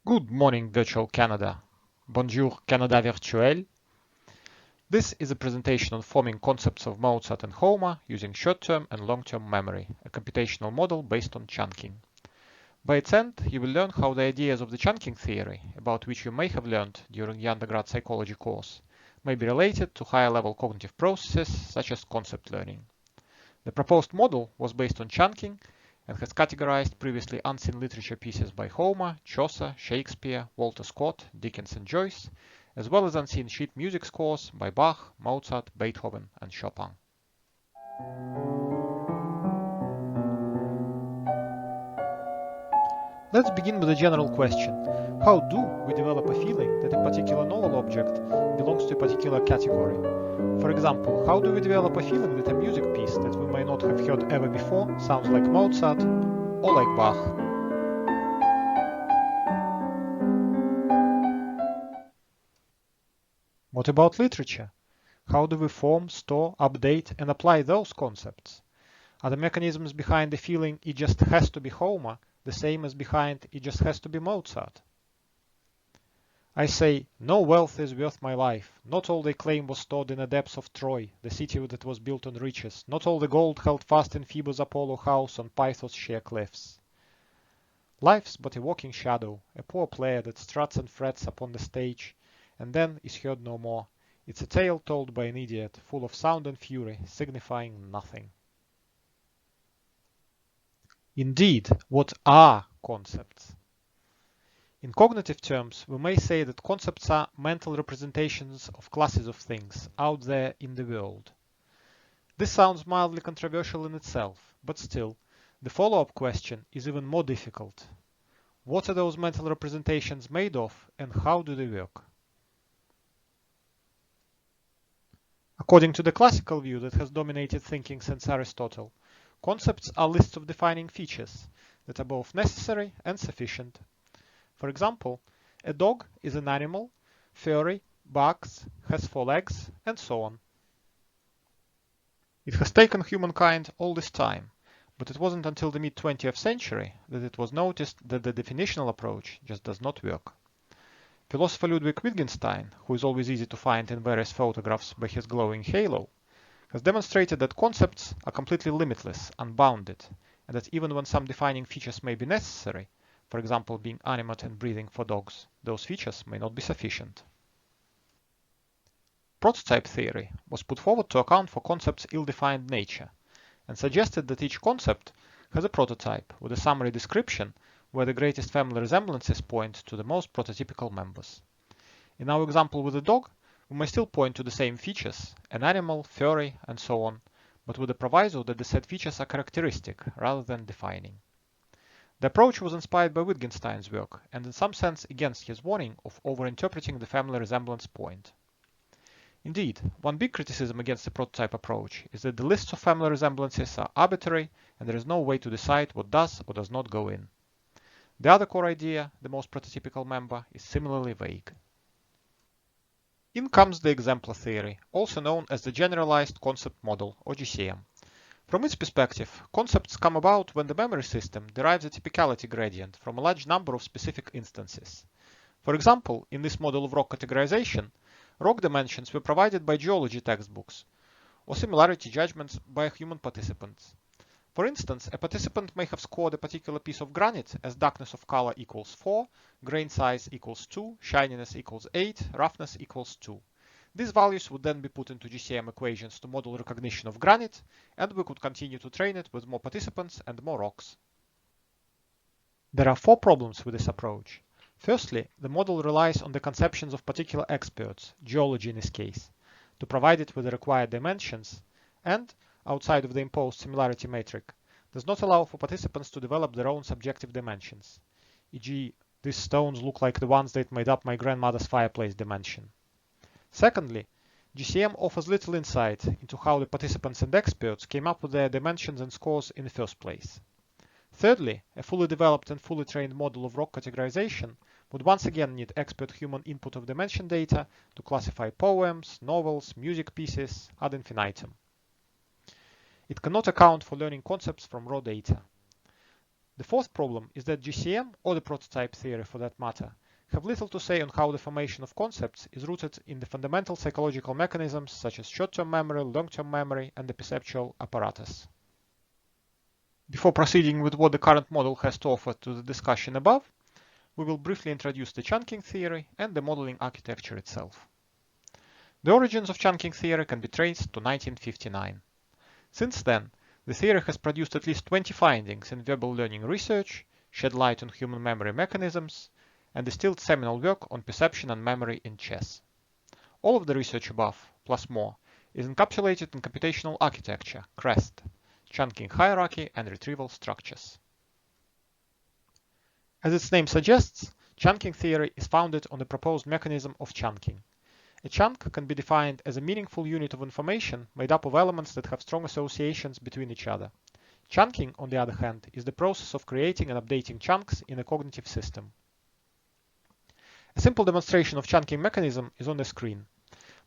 Good morning, virtual Canada. Bonjour, Canada virtuel. This is a presentation on forming concepts of Mozart and Homer using short-term and long-term memory, a computational model based on chunking. By its end, you will learn how the ideas of the chunking theory, about which you may have learned during the undergrad psychology course, may be related to higher-level cognitive processes such as concept learning. The proposed model was based on chunking and has categorized previously unseen literature pieces by Homer, Chaucer, Shakespeare, Walter Scott, Dickens and Joyce, as well as unseen sheet music scores by Bach, Mozart, Beethoven and Chopin. Let's begin with a general question. How do we develop a feeling that a particular novel object belongs to a particular category? For example, how do we develop a feeling that a music piece that we may not have heard ever before sounds like Mozart or like Bach? What about literature? How do we form, store, update, and apply those concepts? Are the mechanisms behind the feeling it just has to be Homer the same as behind it just has to be Mozart? I say, no wealth is worth my life. Not all they claim was stored in the depths of Troy, the city that was built on riches. Not all the gold held fast in Phoebus' Apollo house on Pytho's sheer cliffs. Life's but a walking shadow, a poor player that struts and frets upon the stage, and then is heard no more. It's a tale told by an idiot, full of sound and fury, signifying nothing. Indeed, what are concepts? In cognitive terms, we may say that concepts are mental representations of classes of things out there in the world. This sounds mildly controversial in itself, but still, the follow-up question is even more difficult. What are those mental representations made of, and how do they work? According to the classical view that has dominated thinking since Aristotle, concepts are lists of defining features that are both necessary and sufficient. For example, a dog is an animal, furry, barks, has 4 legs, and so on. It has taken humankind all this time, but it wasn't until the mid-20th century that it was noticed that the definitional approach just does not work. Philosopher Ludwig Wittgenstein, who is always easy to find in various photographs by his glowing halo, has demonstrated that concepts are completely limitless, unbounded, and that even when some defining features may be necessary, for example being animate and breathing for dogs, those features may not be sufficient. Prototype theory was put forward to account for concepts' ill-defined nature, and suggested that each concept has a prototype with a summary description where the greatest family resemblances point to the most prototypical members. In our example with the dog, we may still point to the same features, an animal, furry, and so on, but with the proviso that the said features are characteristic rather than defining. The approach was inspired by Wittgenstein's work and in some sense against his warning of overinterpreting the family resemblance point. Indeed, one big criticism against the prototype approach is that the lists of family resemblances are arbitrary and there is no way to decide what does or does not go in. The other core idea, the most prototypical member, is similarly vague. In comes the exemplar theory, also known as the Generalized Concept Model, or GCM. From its perspective, concepts come about when the memory system derives a typicality gradient from a large number of specific instances. For example, in this model of rock categorization, rock dimensions were provided by geology textbooks, or similarity judgments by human participants. For instance, a participant may have scored a particular piece of granite as darkness of color equals 4, grain size equals 2, shininess equals 8, roughness equals 2. These values would then be put into GCM equations to model recognition of granite, and we could continue to train it with more participants and more rocks. There are 4 problems with this approach. Firstly, the model relies on the conceptions of particular experts, geology in this case, to provide it with the required dimensions, and, outside of the imposed similarity metric, does not allow for participants to develop their own subjective dimensions, e.g., these stones look like the ones that made up my grandmother's fireplace dimension. Secondly, GCM offers little insight into how the participants and experts came up with their dimensions and scores in the first place. Thirdly, a fully developed and fully trained model of rock categorization would once again need expert human input of dimension data to classify poems, novels, music pieces ad infinitum. It cannot account for learning concepts from raw data. The fourth problem is that GCM, or the prototype theory for that matter, have little to say on how the formation of concepts is rooted in the fundamental psychological mechanisms such as short-term memory, long-term memory, and the perceptual apparatus. Before proceeding with what the current model has to offer to the discussion above, we will briefly introduce the chunking theory and the modeling architecture itself. The origins of chunking theory can be traced to 1959. Since then, the theory has produced at least 20 findings in verbal learning research, shed light on human memory mechanisms, and distilled seminal work on perception and memory in chess. All of the research above, plus more, is encapsulated in computational architecture, CHREST, chunking hierarchy and retrieval structures. As its name suggests, chunking theory is founded on the proposed mechanism of chunking. A chunk can be defined as a meaningful unit of information made up of elements that have strong associations between each other. Chunking, on the other hand, is the process of creating and updating chunks in a cognitive system. A simple demonstration of chunking mechanism is on the screen.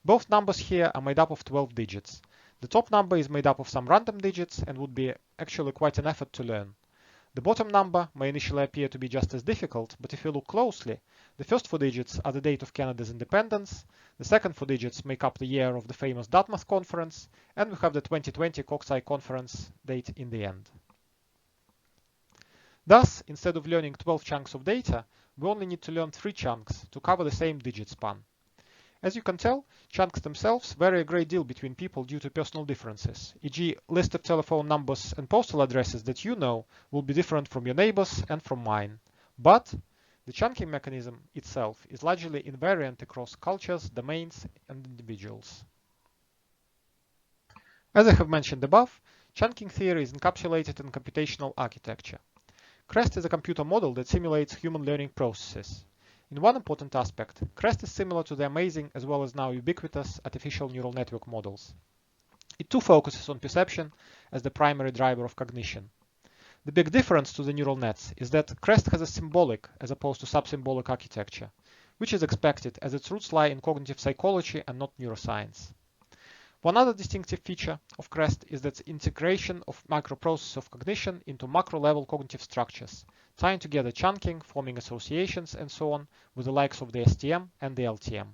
Both numbers here are made up of 12 digits. The top number is made up of some random digits and would be actually quite an effort to learn. The bottom number may initially appear to be just as difficult, but if you look closely, the first 4 digits are the date of Canada's independence, the second 4 digits make up the year of the famous Dartmouth Conference, and we have the 2020 Coxeye Conference date in the end. Thus, instead of learning 12 chunks of data, we only need to learn 3 chunks to cover the same digit span. As you can tell, chunks themselves vary a great deal between people due to personal differences, e.g. list of telephone numbers and postal addresses that you know will be different from your neighbors and from mine. But the chunking mechanism itself is largely invariant across cultures, domains, and individuals. As I have mentioned above, chunking theory is encapsulated in computational architecture. CHREST is a computer model that simulates human learning processes. In one important aspect, CHREST is similar to the amazing as well as now ubiquitous artificial neural network models. It too focuses on perception as the primary driver of cognition. The big difference to the neural nets is that CHREST has a symbolic as opposed to subsymbolic architecture, which is expected as its roots lie in cognitive psychology and not neuroscience. One other distinctive feature of CHREST is that integration of microprocesses of cognition into macro-level cognitive structures, tying together chunking, forming associations, and so on with the likes of the STM and the LTM.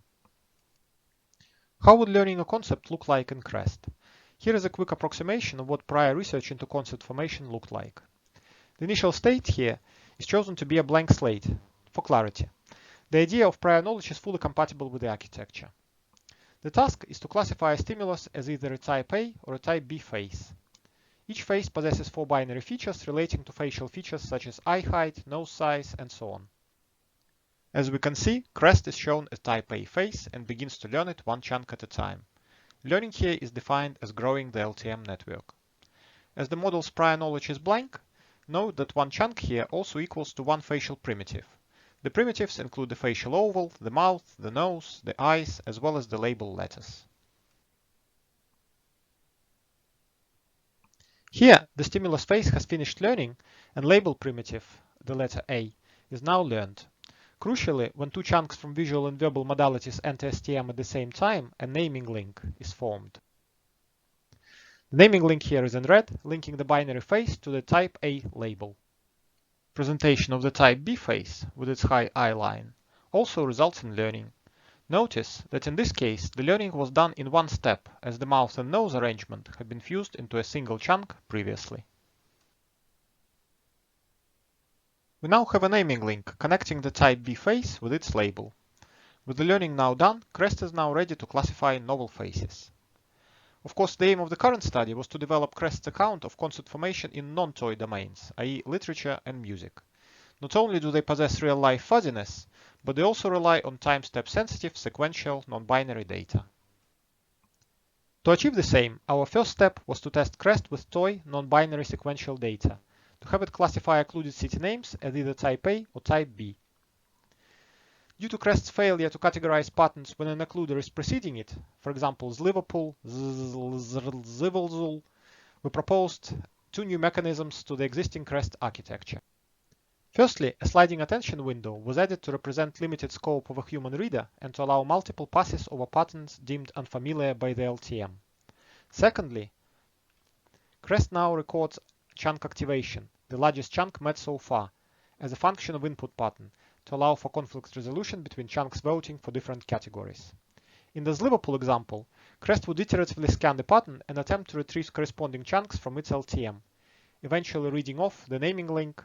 How would learning a concept look like in CHREST? Here is a quick approximation of what prior research into concept formation looked like. The initial state here is chosen to be a blank slate, for clarity. The idea of prior knowledge is fully compatible with the architecture. The task is to classify a stimulus as either a type A or a type B face. Each face possesses 4 binary features relating to facial features such as eye height, nose size, and so on. As we can see, CHREST is shown as type A face and begins to learn it 1 chunk at a time. Learning here is defined as growing the LTM network. As the model's prior knowledge is blank, note that 1 chunk here also equals to 1 facial primitive. The primitives include the facial oval, the mouth, the nose, the eyes, as well as the label letters. Here, the stimulus face has finished learning, and label primitive, the letter A, is now learned. Crucially, when 2 chunks from visual and verbal modalities enter STM at the same time, a naming link is formed. The naming link here is in red, linking the binary face to the type A label. Presentation of the type B face with its high eye line also results in learning. Notice that in this case the learning was done in 1 step as the mouth and nose arrangement had been fused into a single chunk previously. We now have a naming link connecting the type B face with its label. With the learning now done, CHREST is now ready to classify novel faces. Of course, the aim of the current study was to develop CHREST's account of concept formation in non-toy domains, i.e. literature and music. Not only do they possess real-life fuzziness, but they also rely on time-step sensitive, sequential, non-binary data. To achieve the same, our first step was to test CHREST with toy, non-binary sequential data, to have it classify occluded city names as either type A or type B. Due to CHREST's failure to categorize patterns when an occluder is preceding it, for example, Liverpool, Zivelzul, we proposed 2 new mechanisms to the existing CHREST architecture. Firstly, a sliding attention window was added to represent limited scope of a human reader and to allow multiple passes over patterns deemed unfamiliar by the LTM. Secondly, CHREST now records chunk activation, the largest chunk met so far, as a function of input pattern to allow for conflict resolution between chunks voting for different categories. In this Liverpool example, CHREST would iteratively scan the pattern and attempt to retrieve corresponding chunks from its LTM, eventually reading off the naming link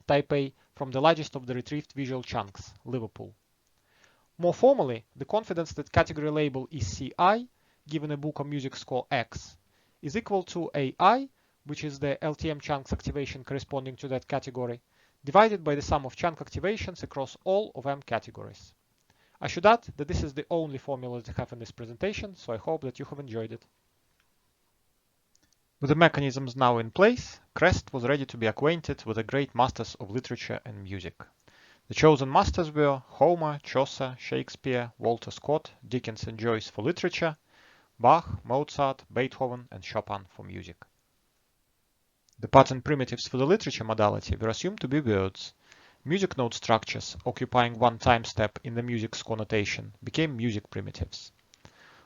type A from the largest of the retrieved visual chunks, Liverpool. More formally, the confidence that category label is CI, given a book or music score X, is equal to AI, which is the LTM chunks activation corresponding to that category, divided by the sum of chunk activations across all of M categories. I should add that this is the only formula that I have in this presentation, so I hope that you have enjoyed it. With the mechanisms now in place, CHREST was ready to be acquainted with the great masters of literature and music. The chosen masters were Homer, Chaucer, Shakespeare, Walter Scott, Dickens and Joyce for literature, Bach, Mozart, Beethoven and Chopin for music. The pattern primitives for the literature modality were assumed to be words. Music note structures occupying one time step in the music score notation became music primitives.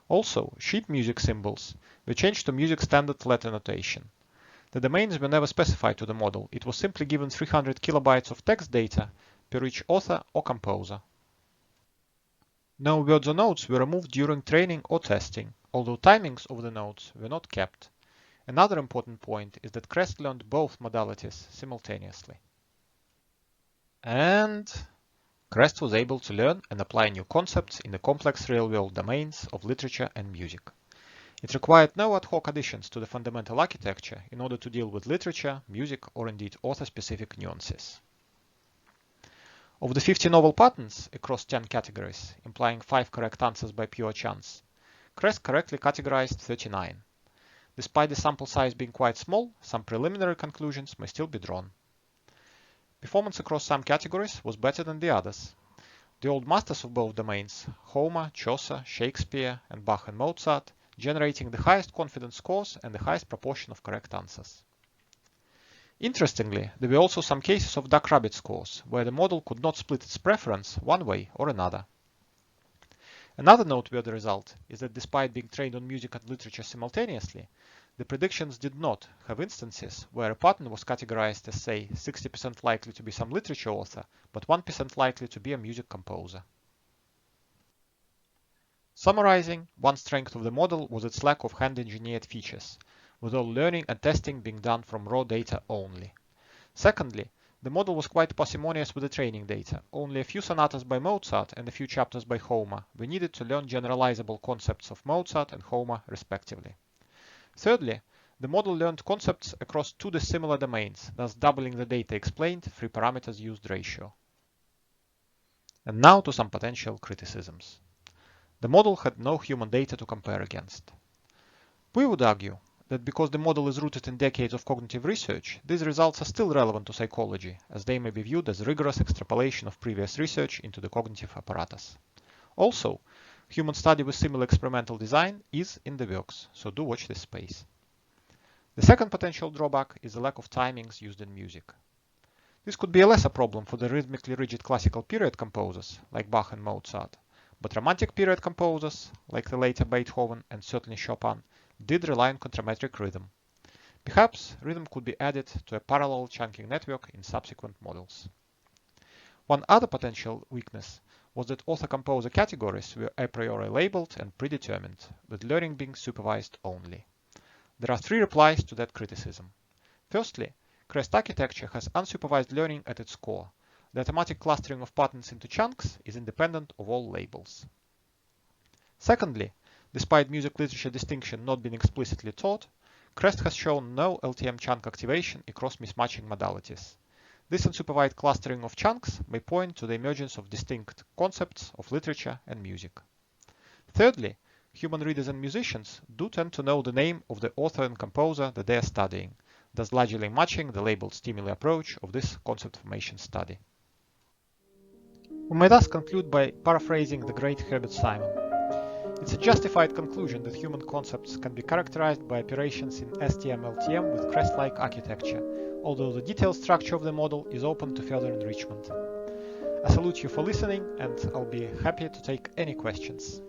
Also, sheet music symbols were changed to music standard letter notation. The domains were never specified to the model, it was simply given 300 kilobytes of text data per each author or composer. No words or notes were removed during training or testing, although timings of the notes were not kept. Another important point is that CHREST learned both modalities simultaneously. And CHREST was able to learn and apply new concepts in the complex real-world domains of literature and music. It required no ad hoc additions to the fundamental architecture in order to deal with literature, music, or indeed author-specific nuances. Of the 50 novel patterns across 10 categories, implying 5 correct answers by pure chance, CHREST correctly categorized 39. Despite the sample size being quite small, some preliminary conclusions may still be drawn. Performance across some categories was better than the others. The old masters of both domains, Homer, Chaucer, Shakespeare, and Bach and Mozart, generating the highest confidence scores and the highest proportion of correct answers. Interestingly, there were also some cases of duck rabbit scores, where the model could not split its preference one way or another. Another noteworthy result is that despite being trained on music and literature simultaneously, the predictions did not have instances where a pattern was categorized as, say, 60% likely to be some literature author, but 1% likely to be a music composer. Summarizing, one strength of the model was its lack of hand-engineered features, with all learning and testing being done from raw data only. Secondly, the model was quite parsimonious with the training data. Only a few sonatas by Mozart and a few chapters by Homer were needed to learn generalizable concepts of Mozart and Homer respectively. Thirdly, the model learned concepts across two dissimilar domains, thus doubling the data explained 3 parameters used ratio. And now to some potential criticisms. The model had no human data to compare against. We would argue that because the model is rooted in decades of cognitive research, these results are still relevant to psychology, as they may be viewed as rigorous extrapolation of previous research into the cognitive apparatus. Also, human study with similar experimental design is in the works, so do watch this space. The second potential drawback is the lack of timings used in music. This could be a lesser problem for the rhythmically rigid classical period composers, like Bach and Mozart, but romantic period composers, like the later Beethoven and certainly Chopin, did rely on contrametric rhythm. Perhaps rhythm could be added to a parallel chunking network in subsequent models. One other potential weakness was that author-composer categories were a priori labeled and predetermined, with learning being supervised only. There are 3 replies to that criticism. Firstly, CHREST architecture has unsupervised learning at its core. The automatic clustering of patterns into chunks is independent of all labels. Secondly, despite music literature distinction not being explicitly taught, CHREST has shown no LTM chunk activation across mismatching modalities. This unsupervised clustering of chunks may point to the emergence of distinct concepts of literature and music. Thirdly, human readers and musicians do tend to know the name of the author and composer that they are studying, thus largely matching the labeled stimuli approach of this concept formation study. We may thus conclude by paraphrasing the great Herbert Simon. It's a justified conclusion that human concepts can be characterized by operations in STM LTM with CHREST-like architecture, although the detailed structure of the model is open to further enrichment. I salute you for listening, and I'll be happy to take any questions.